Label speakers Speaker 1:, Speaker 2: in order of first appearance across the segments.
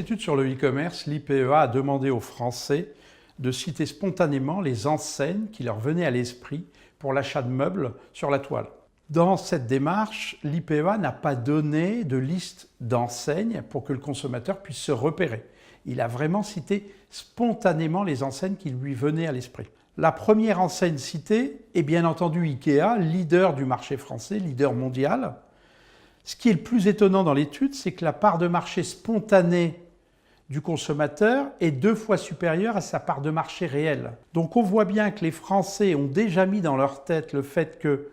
Speaker 1: étude sur le e-commerce, l'IPEA a demandé aux Français de citer spontanément les enseignes qui leur venaient à l'esprit pour l'achat de meubles sur la toile. Dans cette démarche, l'IPEA n'a pas donné de liste d'enseignes pour que le consommateur puisse se repérer. Il a vraiment cité spontanément les enseignes qui lui venaient à l'esprit. La première enseigne citée est bien entendu IKEA, leader du marché français, leader mondial. Ce qui est le plus étonnant dans l'étude, c'est que la part de marché spontanée du consommateur est 2 fois supérieure à sa part de marché réelle. Donc on voit bien que les Français ont déjà mis dans leur tête le fait que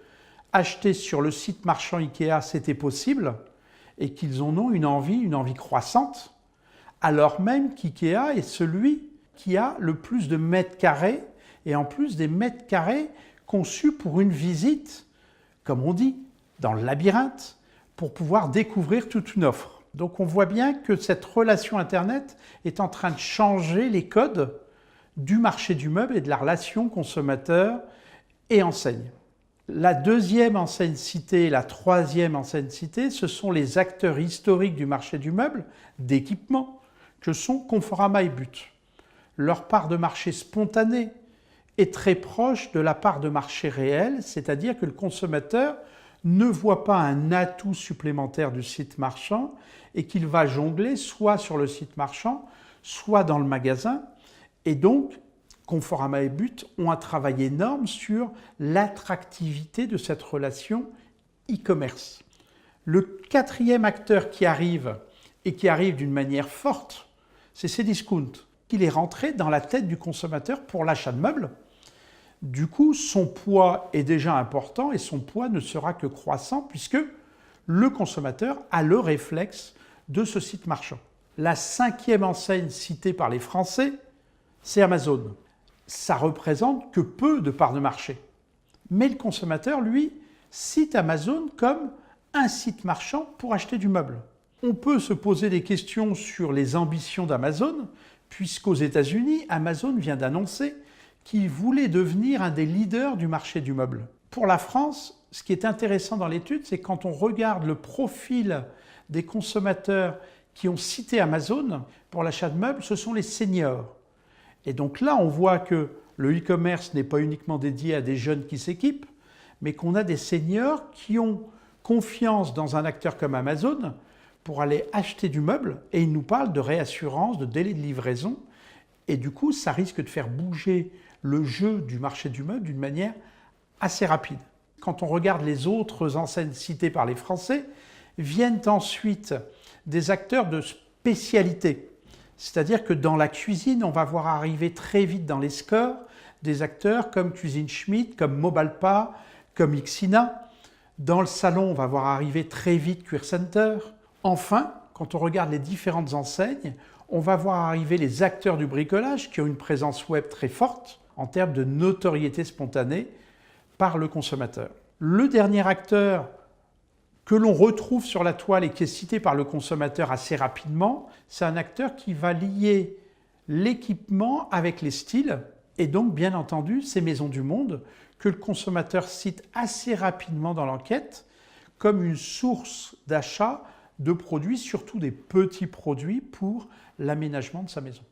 Speaker 1: acheter sur le site marchand IKEA, c'était possible, et qu'ils en ont une envie croissante, alors même qu'IKEA est celui qui a le plus de mètres carrés, et en plus des mètres carrés conçus pour une visite, comme on dit, dans le labyrinthe, pour pouvoir découvrir toute une offre. Donc on voit bien que cette relation Internet est en train de changer les codes du marché du meuble et de la relation consommateur et enseigne. La deuxième enseigne citée, la troisième enseigne citée, ce sont les acteurs historiques du marché du meuble, d'équipement, que sont Conforama et But. Leur part de marché spontanée est très proche de la part de marché réelle, c'est-à-dire que le consommateur ne voit pas un atout supplémentaire du site marchand et qu'il va jongler soit sur le site marchand, soit dans le magasin. Et donc, Conforama et But ont un travail énorme sur l'attractivité de cette relation e-commerce. Le quatrième acteur qui arrive, et qui arrive d'une manière forte, c'est Cdiscount. Il est rentré dans la tête du consommateur pour l'achat de meubles. Du coup, son poids est déjà important et son poids ne sera que croissant puisque le consommateur a le réflexe de ce site marchand. La cinquième enseigne citée par les Français, c'est Amazon. Ça représente que peu de parts de marché. Mais le consommateur, lui, cite Amazon comme un site marchand pour acheter du meuble. On peut se poser des questions sur les ambitions d'Amazon, puisqu'aux États-Unis, Amazon vient d'annoncer qu'il voulait devenir un des leaders du marché du meuble. Pour la France, ce qui est intéressant dans l'étude, c'est quand on regarde le profil des consommateurs qui ont cité Amazon pour l'achat de meubles, ce sont les seniors. Et donc là, on voit que le e-commerce n'est pas uniquement dédié à des jeunes qui s'équipent, mais qu'on a des seniors qui ont confiance dans un acteur comme Amazon pour aller acheter du meuble, et ils nous parlent de réassurance, de délai de livraison, et du coup, ça risque de faire bouger le jeu du marché du meuble d'une manière assez rapide. Quand on regarde les autres enseignes citées par les Français, viennent ensuite des acteurs de spécialité. C'est-à-dire que dans la cuisine, on va voir arriver très vite dans les scores des acteurs comme Cuisine Schmidt, comme Mobalpa, comme Ixina. Dans le salon, on va voir arriver très vite Cuir Center. Enfin, quand on regarde les différentes enseignes, on va voir arriver les acteurs du bricolage qui ont une présence web très forte en termes de notoriété spontanée par le consommateur. Le dernier acteur que l'on retrouve sur la toile et qui est cité par le consommateur assez rapidement, c'est un acteur qui va lier l'équipement avec les styles et donc bien entendu ces maisons du monde que le consommateur cite assez rapidement dans l'enquête comme une source d'achat de produits, surtout des petits produits pour l'aménagement de sa maison.